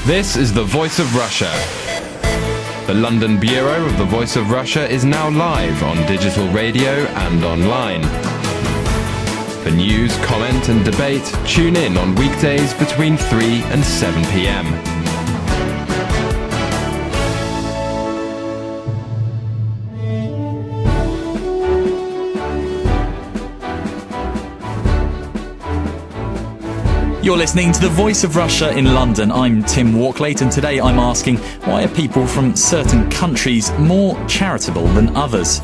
This is the Voice of Russia. The London Bureau of the Voice of Russia is now live on digital radio and online. For news, comment and debate, tune in on weekdays between 3 and 7 p.m. You're listening to The Voice of Russia in London. I'm Tim Walklate, and today I'm asking, why are people from certain countries more charitable than others?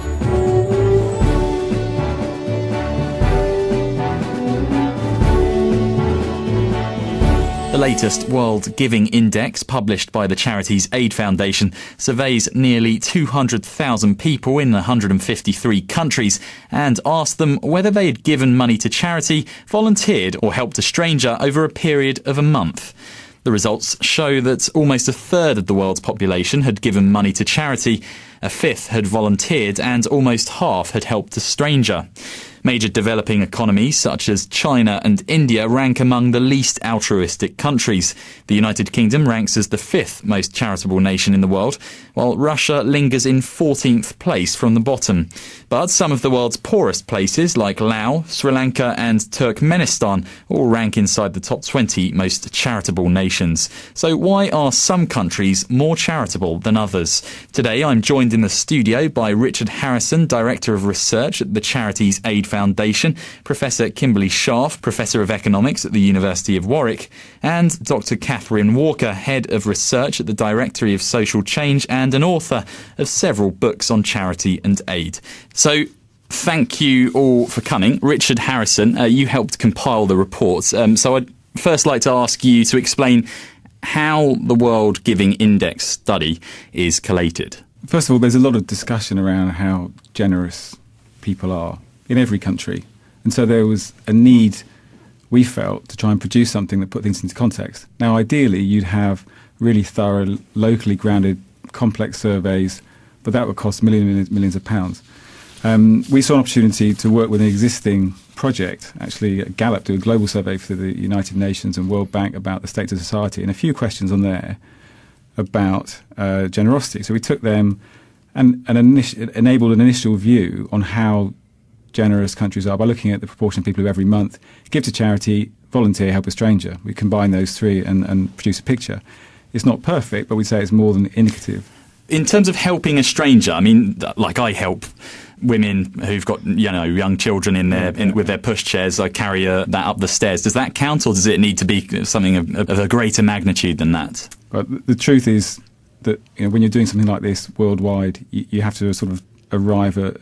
The latest World Giving Index, published by the Charities Aid Foundation, surveys nearly 200,000 people in 153 countries and asked them whether they had given money to charity, volunteered or helped a stranger over a period of a month. The results show that almost a third of the world's population had given money to charity, a fifth had volunteered and almost half had helped a stranger. Major developing economies such as China and India rank among the least altruistic countries. The United Kingdom ranks as the fifth most charitable nation in the world, while Russia lingers in 14th place from the bottom. But some of the world's poorest places, like Laos, Sri Lanka and Turkmenistan, all rank inside the top 20 most charitable nations. So why are some countries more charitable than others? Today I'm joined in the studio by Richard Harrison, Director of Research at the Charities Aid Foundation, Professor Kimberley Scharf, Professor of Economics at the University of Warwick, and Dr. Catherine Walker, Head of Research at the Directory of Social Change and an author of several books on charity and aid. So, thank you all for coming. Richard Harrison, you helped compile the report. So I'd first like to ask you to explain how the World Giving Index study is collated. First of all, there's a lot of discussion around how generous people are in every country. And so there was a need, we felt, to try and produce something that put things into context. Now, ideally, you'd have really thorough, locally grounded, complex surveys, but that would cost millions of pounds. We saw an opportunity to work with an existing project. Actually, Gallup do a global survey for the United Nations and World Bank about the state of society, and a few questions on there about generosity. So we took them and enabled an initial view on how generous countries are by looking at the proportion of people who every month give to charity, volunteer, help a stranger. We combine those three and produce a picture. It's not perfect, but we'd say it's more than indicative. In terms of helping a stranger, I mean, like I help women who've got, young children with their pushchairs. I carry that up the stairs. Does that count, or does it need to be something of a greater magnitude than that? But the truth is that when you're doing something like this worldwide, you have to sort of arrive at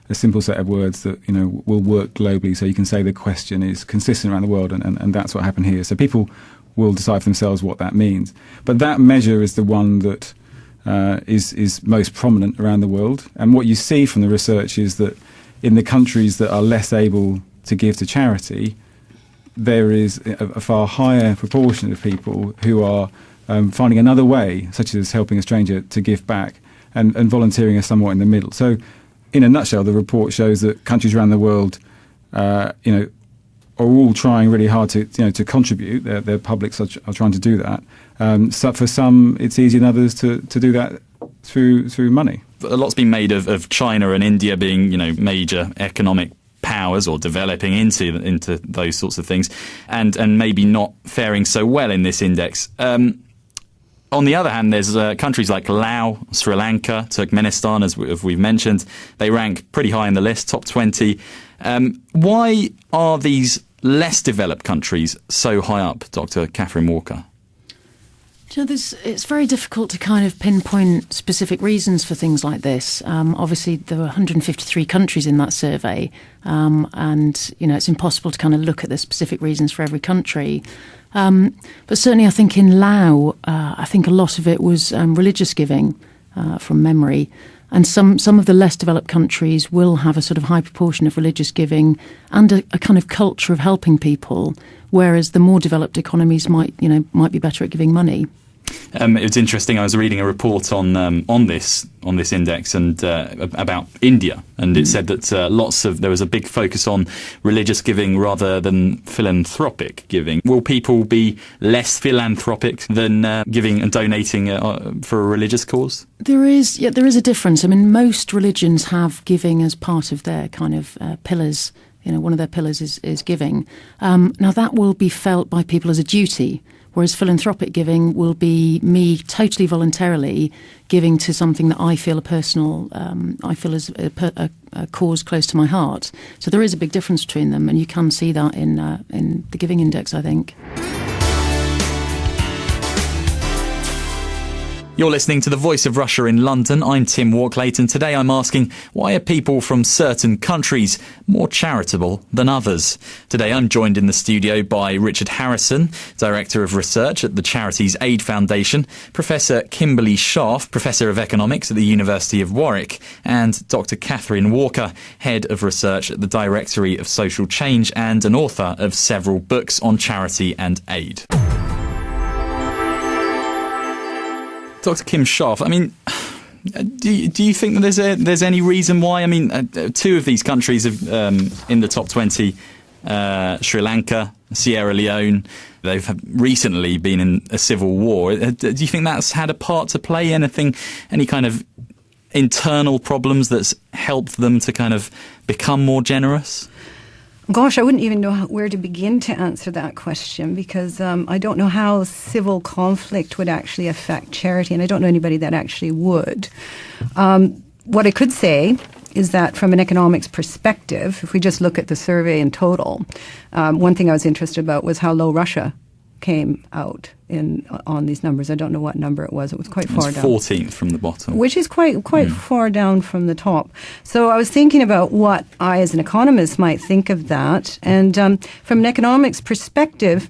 a simple set of words that will work globally, so you can say the question is consistent around the world, and that's what happened here. So people will decide for themselves what that means. But that measure is the one that is most prominent around the world. And what you see from the research is that in the countries that are less able to give to charity, there is a far higher proportion of people who are finding another way, such as helping a stranger, to give back, and volunteering is somewhat in the middle. So in a nutshell, the report shows that countries around the world, are all trying really hard to contribute. Their publics are trying to do that. So for some, it's easier than others to do that through money. A lot's been made of China and India being, major economic powers or developing into those sorts of things, and maybe not faring so well in this index. On the other hand, there's countries like Laos, Sri Lanka, Turkmenistan, as we've mentioned. They rank pretty high in the list, top 20. Why are these less developed countries so high up, Dr. Catherine Walker? It's very difficult to kind of pinpoint specific reasons for things like this. Obviously, there were 153 countries in that survey, and it's impossible to kind of look at the specific reasons for every country. But certainly, I think in Laos, I think a lot of it was religious giving, from memory. And some of the less developed countries will have a sort of high proportion of religious giving and a kind of culture of helping people, whereas the more developed economies might be better at giving money. It's interesting. I was reading a report on this index and about India, and it said that there was a big focus on religious giving rather than philanthropic giving. Will people be less philanthropic than giving and donating for a religious cause? There is a difference. I mean, most religions have giving as part of their kind of pillars. One of their pillars is giving. Now, that will be felt by people as a duty, whereas philanthropic giving will be me totally voluntarily giving to something that I feel I feel is a cause close to my heart. So there is a big difference between them, and you can see that in the giving index, I think. You're listening to The Voice of Russia in London. I'm Tim Walklate, and today I'm asking, why are people from certain countries more charitable than others? Today I'm joined in the studio by Richard Harrison, Director of Research at the Charities Aid Foundation, Professor Kimberley Scharf, Professor of Economics at the University of Warwick, and Dr. Catherine Walker, Head of Research at the Directory of Social Change and an author of several books on charity and aid. Dr. Kim Scharf, I mean, do you think that there's any reason why? I mean, two of these countries have, in the top 20, Sri Lanka, Sierra Leone, they've recently been in a civil war. Do you think that's had a part to play? Any kind of internal problems that's helped them to kind of become more generous? Gosh, I wouldn't even know where to begin to answer that question, because I don't know how civil conflict would actually affect charity, and I don't know anybody that actually would. What I could say is that from an economics perspective, if we just look at the survey in total, one thing I was interested about was how low Russia came out on these numbers. I don't know what number it was. It was quite far down. 14th from the bottom. Which is quite far down from the top. So I was thinking about what I, as an economist, might think of that. And from an economics perspective,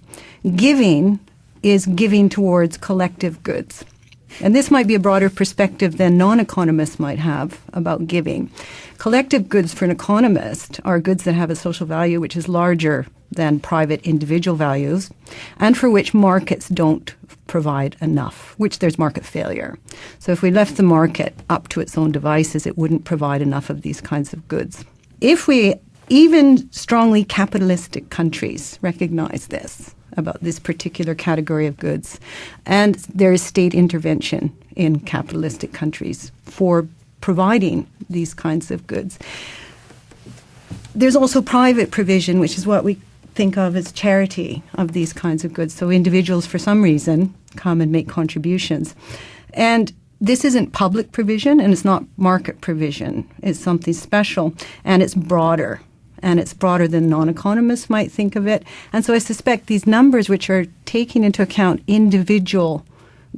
giving is giving towards collective goods. And this might be a broader perspective than non-economists might have about giving. Collective goods for an economist are goods that have a social value which is larger than private individual values, and for which markets don't provide enough, which there's market failure. So if we left the market up to its own devices, it wouldn't provide enough of these kinds of goods. If even strongly capitalistic countries recognize this, about this particular category of goods, and there is state intervention in capitalistic countries for providing these kinds of goods. There's also private provision, which is what we think of as charity of these kinds of goods. So individuals, for some reason, come and make contributions. And this isn't public provision, and it's not market provision. It's something special, and it's broader. And it's broader than non-economists might think of it. And so I suspect these numbers, which are taking into account individual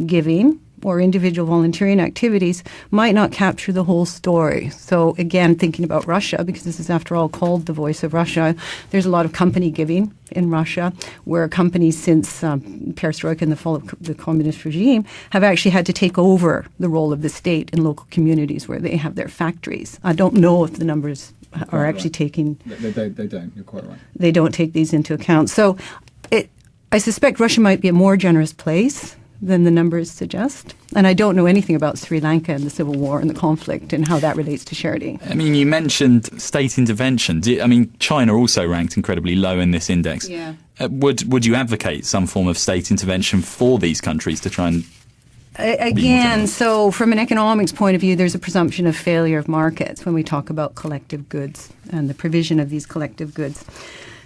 giving or individual volunteering activities, might not capture the whole story. So again, thinking about Russia, because this is after all called the Voice of Russia, there's a lot of company giving in Russia, where companies since perestroika and the fall of the communist regime have actually had to take over the role of the state in local communities where they have their factories. I don't know if the numbers are actually taking... They don't, you're quite right. They don't take these into account. So I suspect Russia might be a more generous place than the numbers suggest. And I don't know anything about Sri Lanka and the civil war and the conflict and how that relates to charity. I mean, you mentioned state intervention. China also ranked incredibly low in this index. Yeah. Would you advocate some form of state intervention for these countries to try and... Again, so from an economics point of view, there's a presumption of failure of markets when we talk about collective goods and the provision of these collective goods.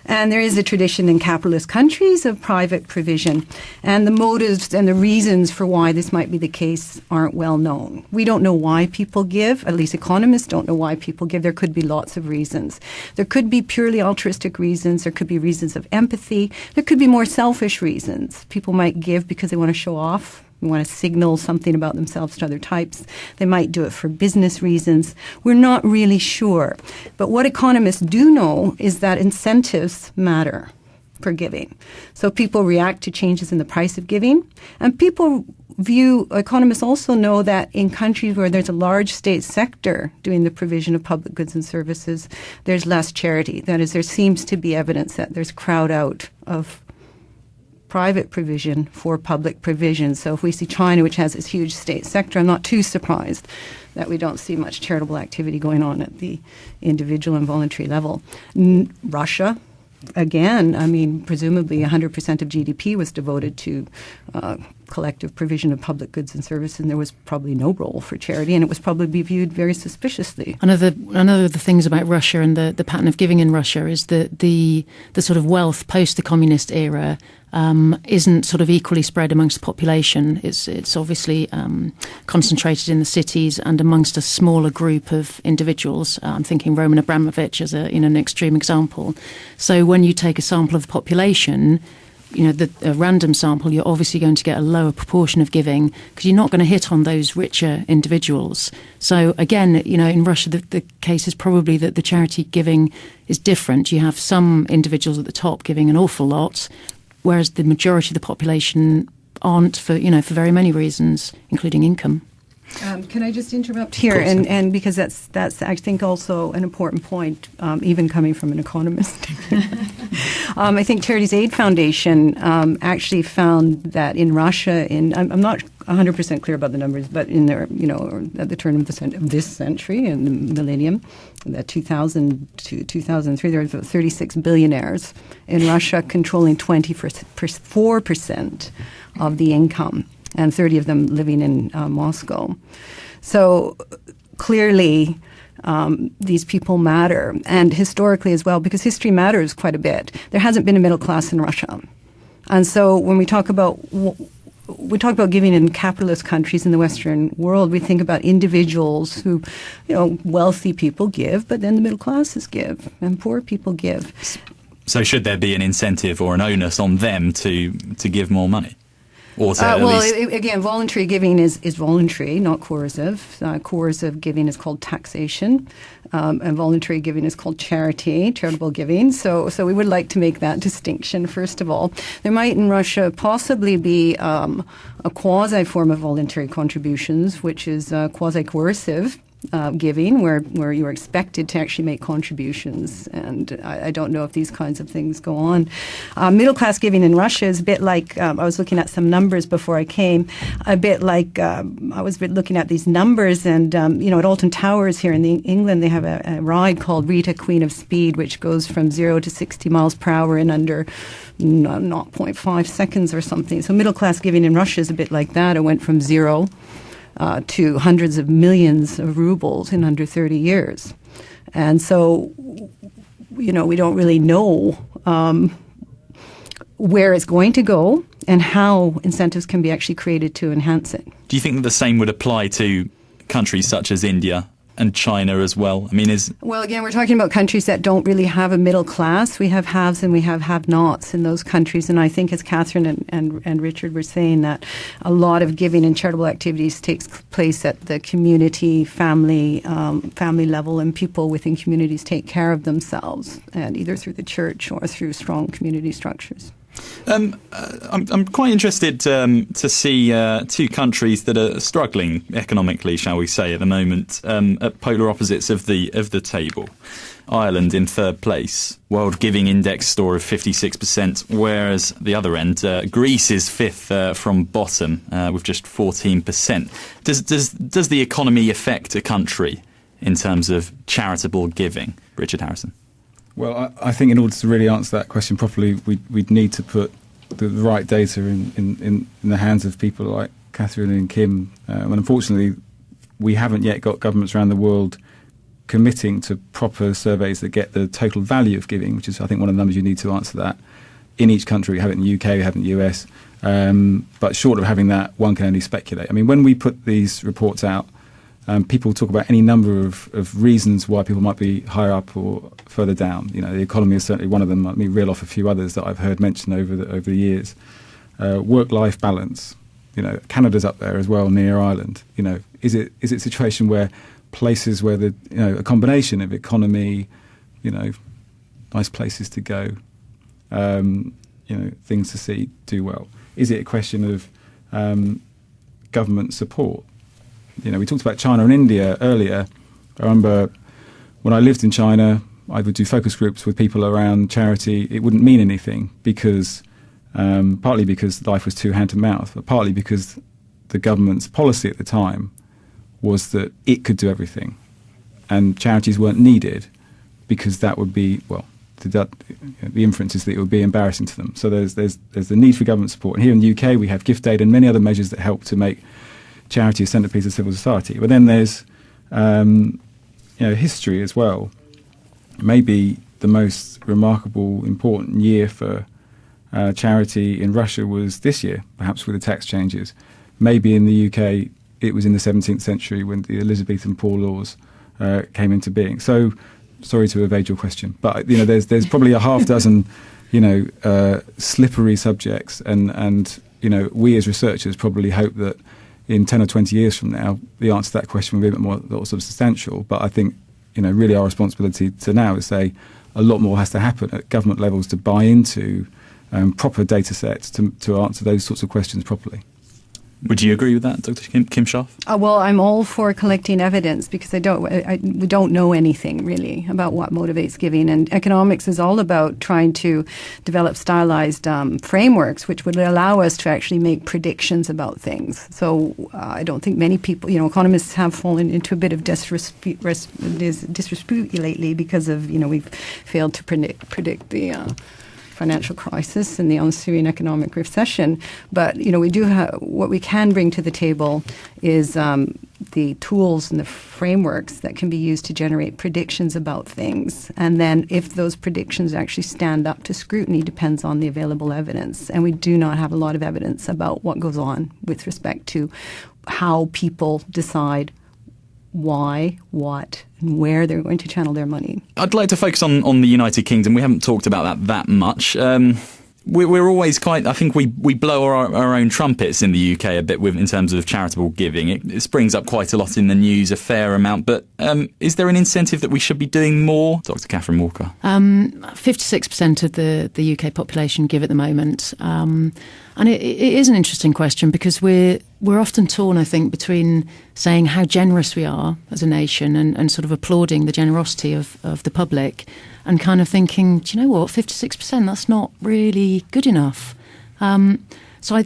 And there is a tradition in capitalist countries of private provision. And the motives and the reasons for why this might be the case aren't well known. We don't know why people give. At least economists don't know why people give. There could be lots of reasons. There could be purely altruistic reasons. There could be reasons of empathy. There could be more selfish reasons. People might give because they want to show off. They want to signal something about themselves to other types. They might do it for business reasons. We're not really sure. But what economists do know is that incentives matter for giving. So people react to changes in the price of giving. And economists also know that in countries where there's a large state sector doing the provision of public goods and services, there's less charity. That is, there seems to be evidence that there's crowd out of private provision for public provision. So if we see China, which has this huge state sector, I'm not too surprised that we don't see much charitable activity going on at the individual and voluntary level. Russia, again, I mean, presumably 100% of GDP was devoted to collective provision of public goods and services, and there was probably no role for charity, and it was probably viewed very suspiciously. Another of the things about Russia and the pattern of giving in Russia is that the sort of wealth post the communist era isn't sort of equally spread amongst the population. It's obviously concentrated in the cities and amongst a smaller group of individuals. I'm thinking Roman Abramovich as an extreme example. So when you take a sample of the population, a random sample, you're obviously going to get a lower proportion of giving because you're not going to hit on those richer individuals. So again, in Russia, the case is probably that the charity giving is different. You have some individuals at the top giving an awful lot, whereas the majority of the population aren't for very many reasons, including income. Can I just interrupt here? And because that's I think also an important point, even coming from an economist. I think Charities Aid Foundation actually found that in Russia, I'm not 100% clear about the numbers, but in there, at the turn of this century, in the millennium, that 2000 to 2003, there were about 36 billionaires in Russia controlling 24% of the income, and 30 of them living in Moscow. So clearly, these people matter, and historically as well, because history matters quite a bit. There hasn't been a middle class in Russia. And so when we talk about giving in capitalist countries in the Western world, we think about individuals who, wealthy people give, but then the middle classes give, and poor people give. So should there be an incentive or an onus on them to give more money? Again, voluntary giving is voluntary, not coercive. Coercive giving is called taxation, and voluntary giving is called charitable giving. So we would like to make that distinction, first of all. There might in Russia possibly be a quasi form of voluntary contributions, which is quasi-coercive giving, where you are expected to actually make contributions. And I don't know if these kinds of things go on. Middle-class giving in Russia is a bit like, I was looking at some numbers before I came, a bit like, I was looking at these numbers, and, at Alton Towers here in England, they have a ride called Rita, Queen of Speed, which goes from 0 to 60 miles per hour in under 0.5 seconds or something. So middle-class giving in Russia is a bit like that. It went from 0 to hundreds of millions of rubles in under 30 years. And so, we don't really know where it's going to go and how incentives can be actually created to enhance it. Do you think that the same would apply to countries such as India and China as well? Well, again, we're talking about countries that don't really have a middle class. We have haves and we have have-nots in those countries. And I think, as Catherine and Richard were saying, that a lot of giving and charitable activities takes place at the community, family level, and people within communities take care of themselves, and either through the church or through strong community structures. I'm quite interested to see two countries that are struggling economically, shall we say, at the moment, at polar opposites of the table. Ireland in third place, World Giving Index score of 56%, whereas the other end, Greece is fifth from bottom with just 14%. Does the economy affect a country in terms of charitable giving? Richard Harrison. Well, I think in order to really answer that question properly, we'd need to put the right data in the hands of people like Catherine and Kim. And unfortunately, we haven't yet got governments around the world committing to proper surveys that get the total value of giving, which is, I think, one of the numbers you need to answer that. In each country, we have it in the UK, we have it in the US. But short of having that, one can only speculate. I mean, when we put these reports out, people talk about any number of reasons why people might be higher up or further down. The economy is certainly one of them. Let me reel off a few others that I've heard mentioned over the years. Work-life balance. Canada's up there as well, near Ireland. Is it a situation where places where a combination of economy, nice places to go, things to see, do well? Is it a question of government support? We talked about China and India earlier. I remember when I lived in China, I would do focus groups with people around charity. It wouldn't mean anything because partly because life was too hand to mouth, but partly because the government's policy at the time was that it could do everything, and charities weren't needed because that would be, well, the inference is that it would be embarrassing to them. So there's the need for government support. And here in the UK, we have gift aid and many other measures that help to make charity a centrepiece of civil society. But then there's history as well. Maybe the most remarkable, important year for charity in Russia was this year, perhaps with the tax changes. Maybe in the UK, it was in the 17th century when the Elizabethan poor laws came into being. So, sorry to evade your question, but there's probably a half dozen, slippery subjects, and we as researchers probably hope that in 10 or 20 years from now, the answer to that question will be a bit more substantial. But I think, really our responsibility to now is say a lot more has to happen at government levels to buy into proper data sets to answer those sorts of questions properly. Would you agree with that, Dr. Kim Scharf? Well, I'm all for collecting evidence because we don't know anything really about what motivates giving, and economics is all about trying to develop stylized frameworks which would allow us to actually make predictions about things. So I don't think many people, economists have fallen into a bit of disrepute lately because of we've failed to predict the financial crisis and the ensuing economic recession. But, we do have, what we can bring to the table is the tools and the frameworks that can be used to generate predictions about things. And then if those predictions actually stand up to scrutiny depends on the available evidence. And we do not have a lot of evidence about what goes on with respect to how people decide why, what, and where they're going to channel their money. I'd like to focus on the United Kingdom. We haven't talked about that much. We're always I think we blow our own trumpets in the UK a bit in terms of charitable giving. It springs up quite a lot in the news, a fair amount. But is there an incentive that we should be doing more? Dr. Catherine Walker. 56% of the UK population give at the moment. And it is an interesting question because we're often torn, I think, between saying how generous we are as a nation and sort of applauding the generosity of the public and kind of thinking, do you know what, 56%, that's not really good enough. So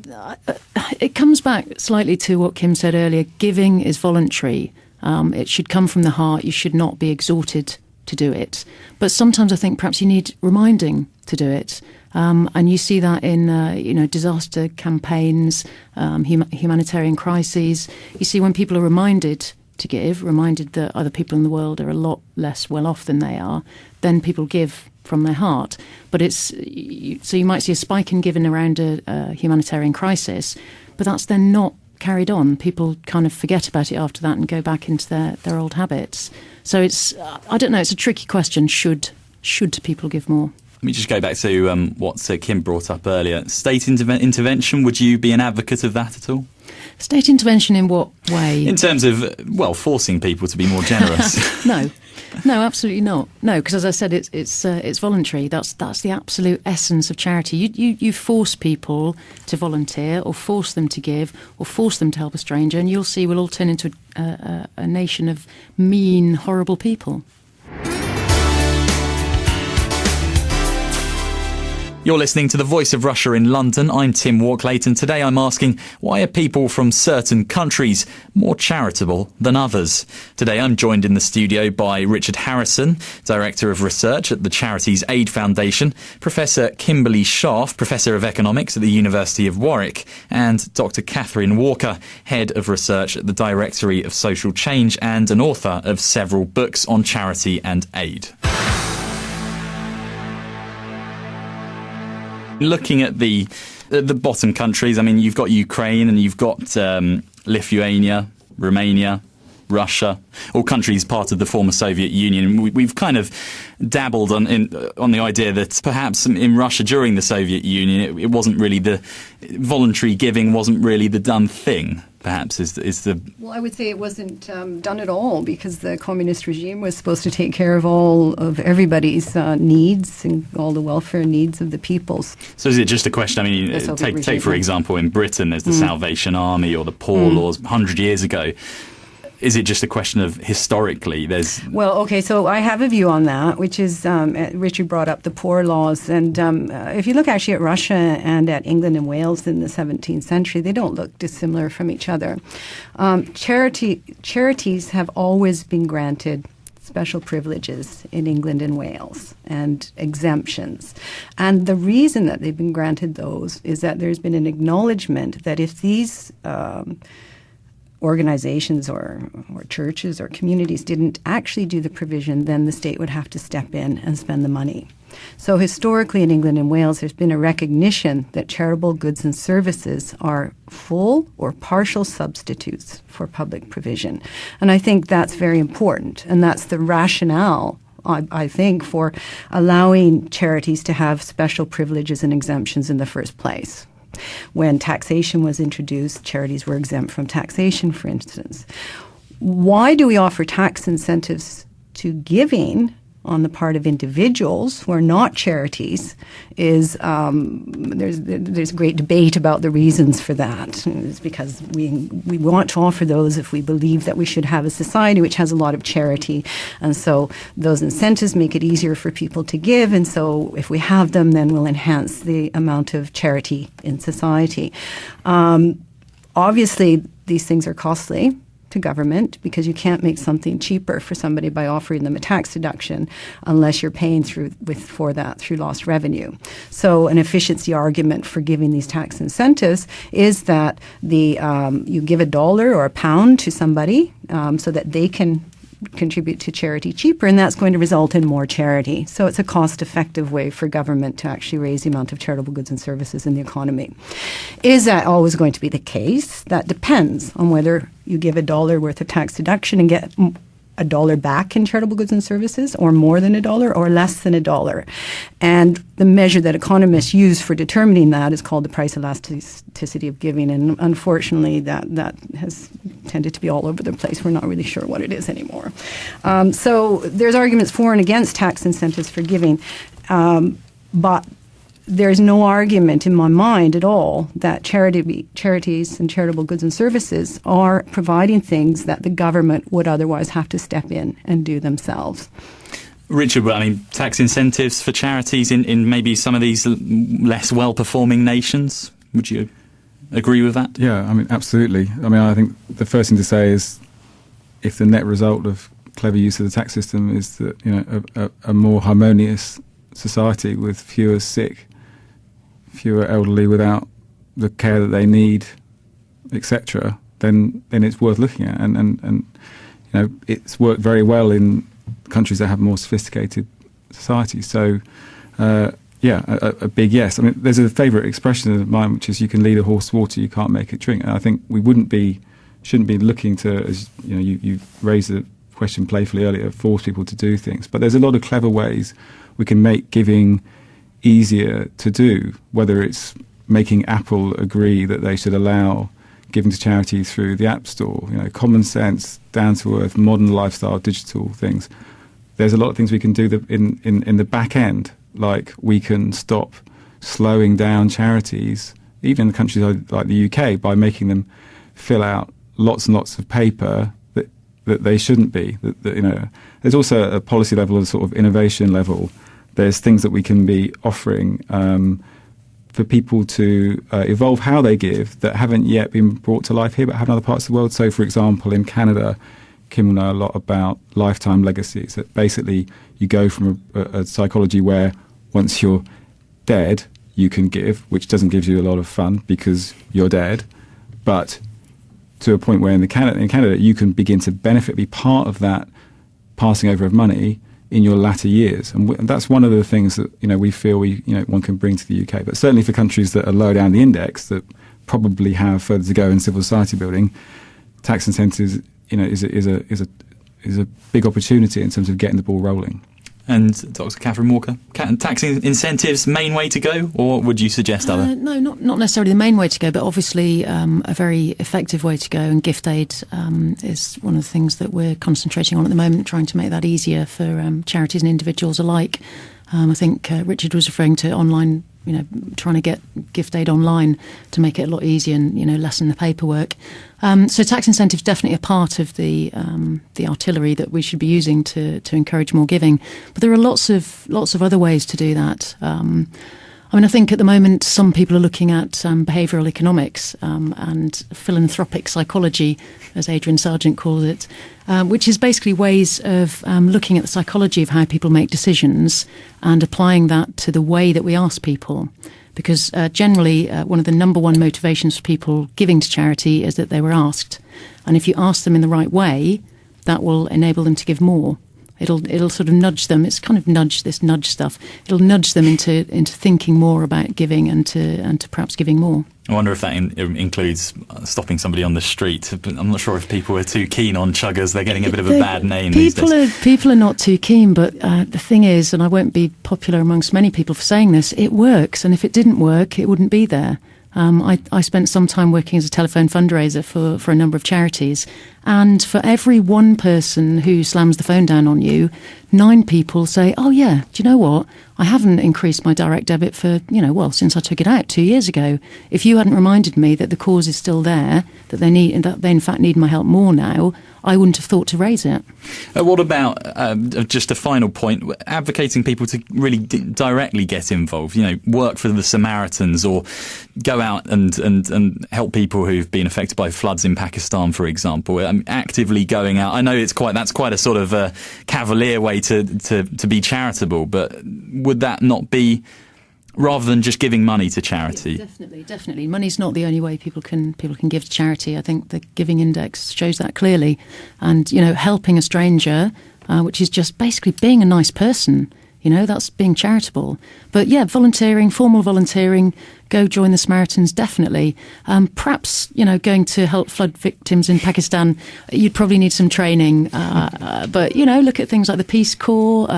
it comes back slightly to what Kim said earlier. Giving is voluntary. It should come from the heart. You should not be exhorted to do it. But sometimes I think perhaps you need reminding to do it. And you see that in, disaster campaigns, humanitarian crises. You see when people are reminded to give, reminded that other people in the world are a lot less well off than they are, then people give from their heart. But so you might see a spike in giving around a humanitarian crisis, but that's then not carried on. People kind of forget about it after that and go back into their old habits. So it's, I don't know, it's a tricky question. Should people give more? Let me just go back to what Kim brought up earlier. State intervention, would you be an advocate of that at all? State intervention in what way? In terms of, forcing people to be more generous. No, absolutely not. No, because as I said, it's voluntary. That's the absolute essence of charity. You force people to volunteer, or force them to give, or force them to help a stranger, and you'll see we'll all turn into a nation of mean, horrible people. You're listening to The Voice of Russia in London. I'm Tim Walklate, and today I'm asking, why are people from certain countries more charitable than others? Today I'm joined in the studio by Richard Harrison, Director of Research at the Charities Aid Foundation, Professor Kimberley Scharf, Professor of Economics at the University of Warwick, and Dr. Catherine Walker, Head of Research at the Directory of Social Change and an author of several books on charity and aid. Looking at the bottom countries, I mean, you've got Ukraine and you've got Lithuania, Romania, Russia, all countries part of the former Soviet Union. We've kind of dabbled on the idea that perhaps in Russia during the Soviet Union, it wasn't really the voluntary giving wasn't really the done thing. Perhaps is the... Well, I would say it wasn't done at all because the communist regime was supposed to take care of all of everybody's needs and all the welfare needs of the peoples. So is it just a question, I mean, take for example, in Britain, there's the Salvation Army or the Poor Laws 100 years ago. is it just a question of historically Well, okay, so I have a view on that, which is Richard brought up the poor laws. And if you look actually at Russia and at England and Wales in the 17th century, they don't look dissimilar from each other. Charities have always been granted special privileges in England and Wales and exemptions. And the reason that they've been granted those is that there's been an acknowledgement that if these organizations or churches or communities didn't actually do the provision, then the state would have to step in and spend the money. So historically in England and Wales, there's been a recognition that charitable goods and services are full or partial substitutes for public provision. And I think that's very important. And that's the rationale, I think, for allowing charities to have special privileges and exemptions in the first place. When taxation was introduced, charities were exempt from taxation, for instance. Why do we offer tax incentives to giving on the part of individuals who are not charities is there's great debate about the reasons for that. It's because we want to offer those if we believe that we should have a society which has a lot of charity. And so those incentives make it easier for people to give. And so if we have them, then we'll enhance the amount of charity in society. Obviously, these things are costly to government because you can't make something cheaper for somebody by offering them a tax deduction unless you're paying for that through lost revenue. So an efficiency argument for giving these tax incentives is that you give $1 or £1 to somebody so that they can contribute to charity cheaper, and that's going to result in more charity. So it's a cost-effective way for government to actually raise the amount of charitable goods and services in the economy. Is that always going to be the case? That depends on whether you give $1 worth of tax deduction and get $1 back in charitable goods and services, or more than $1 or less than $1. And the measure that economists use for determining that is called the price elasticity of giving. And unfortunately, that has tended to be all over the place. We're not really sure what it is anymore. So there's arguments for and against tax incentives for giving. But there's no argument in my mind at all that charities and charitable goods and services are providing things that the government would otherwise have to step in and do themselves. Richard, I mean, tax incentives for charities in maybe some of these less well-performing nations, would you agree with that? Yeah, I mean, absolutely. I mean, I think the first thing to say is if the net result of clever use of the tax system is that, you know, a more harmonious society with fewer sick, fewer elderly without the care that they need, etc., then it's worth looking at. And you know, it's worked very well in countries that have more sophisticated societies. So, a big yes. I mean, there's a favourite expression of mine, which is, "You can lead a horse to water, you can't make it drink." And I think we shouldn't be looking to, as you know, you raised the question playfully earlier, force people to do things. But there's a lot of clever ways we can make giving easier to do, whether it's making Apple agree that they should allow giving to charity through the App Store, you know, common sense, down to earth, modern lifestyle, digital things. There's a lot of things we can do in the back end, like we can stop slowing down charities, even in countries like the UK, by making them fill out lots and lots of paper that they shouldn't be. That, you know, there's also a policy level and sort of innovation level. There's things that we can be offering for people to evolve how they give that haven't yet been brought to life here but have in other parts of the world. So, for example, in Canada, Kim will know a lot about lifetime legacies. That basically you go from a psychology where once you're dead, you can give, which doesn't give you a lot of fun because you're dead, but to a point where in Canada you can begin to benefit, be part of that passing over of money in your latter years, and that's one of the things that, you know, we feel one can bring to the UK. But certainly for countries that are lower down the index, that probably have further to go in civil society building, tax incentives, you know, is a big opportunity in terms of getting the ball rolling. And Dr. Catherine Walker, tax incentives, main way to go, or would you suggest other? No, not necessarily the main way to go, but obviously a very effective way to go. And gift aid is one of the things that we're concentrating on at the moment, trying to make that easier for charities and individuals alike. I think Richard was referring to online trying to get gift aid online to make it a lot easier and lessen the paperwork. So tax incentives definitely a part of the artillery that we should be using to encourage more giving. But there are lots of other ways to do that. I think at the moment some people are looking at behavioural economics and philanthropic psychology, as Adrian Sargent calls it, which is basically ways of looking at the psychology of how people make decisions and applying that to the way that we ask people. Because generally one of the number one motivations for people giving to charity is that they were asked. And if you ask them in the right way, that will enable them to give more. It'll sort of nudge them. It's kind of nudge stuff. It'll nudge them into thinking more about giving and to perhaps giving more. I wonder if that includes stopping somebody on the street. I'm not sure if people are too keen on chuggers. They're getting a bit of a bad name these days. People are not too keen, but the thing is, and I won't be popular amongst many people for saying this, it works. And if it didn't work, it wouldn't be there. I spent some time working as a telephone fundraiser for a number of charities, and for every one person who slams the phone down on you, 9 people say, "Oh yeah, do you know what? I haven't increased my direct debit for since I took it out 2 years ago. If you hadn't reminded me that the cause is still there, that they in fact need my help more now, I wouldn't have thought to raise it." What about just a final point? Advocating people to really directly get involved. Work for the Samaritans or go out and help people who've been affected by floods in Pakistan, for example. Actively going out. I know that's quite a sort of cavalier way to be charitable, but would that not be, rather than just giving money to charity? Yeah, definitely. Money's not the only way people can give to charity. I think the Giving Index shows that clearly. And helping a stranger, which is just basically being a nice person. That's being charitable. But yeah, volunteering, formal volunteering, go join the Samaritans, definitely. Perhaps, going to help flood victims in Pakistan, you'd probably need some training. But, look at things like the Peace Corps.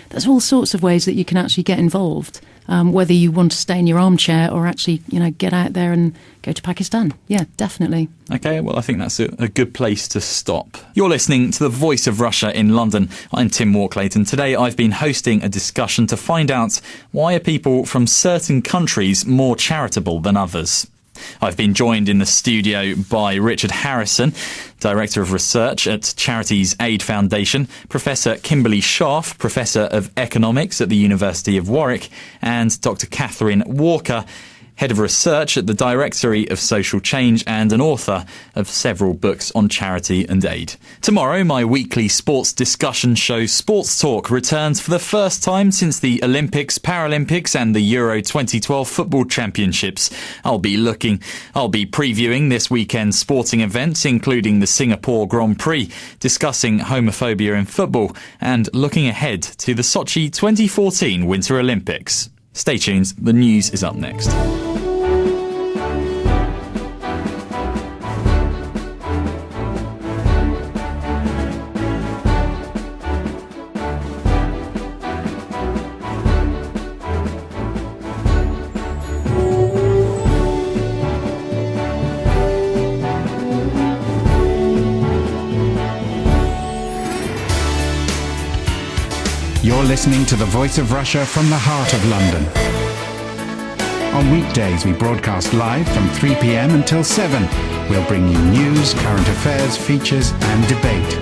There's all sorts of ways that you can actually get involved. Whether you want to stay in your armchair or actually, get out there and go to Pakistan. Yeah, definitely. OK, well, I think that's a good place to stop. You're listening to The Voice of Russia in London. I'm Tim Walklate, and today I've been hosting a discussion to find out why are people from certain countries more charitable than others. I've been joined in the studio by Richard Harrison, Director of Research at Charities Aid Foundation, Professor Kimberley Scharf, Professor of Economics at the University of Warwick, and Dr. Catherine Walker, Head of Research at the Directory of Social Change and an author of several books on charity and aid. Tomorrow, my weekly sports discussion show Sports Talk returns for the first time since the Olympics, Paralympics and the Euro 2012 Football Championships. I'll be previewing this weekend's sporting events, including the Singapore Grand Prix, discussing homophobia in football and looking ahead to the Sochi 2014 Winter Olympics. Stay tuned, the news is up next. You're listening to The Voice of Russia from the heart of London. On weekdays, we broadcast live from 3 p.m. until 7. We'll bring you news, current affairs, features, and debate.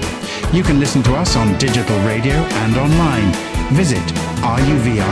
You can listen to us on digital radio and online. Visit ruvr.co.uk.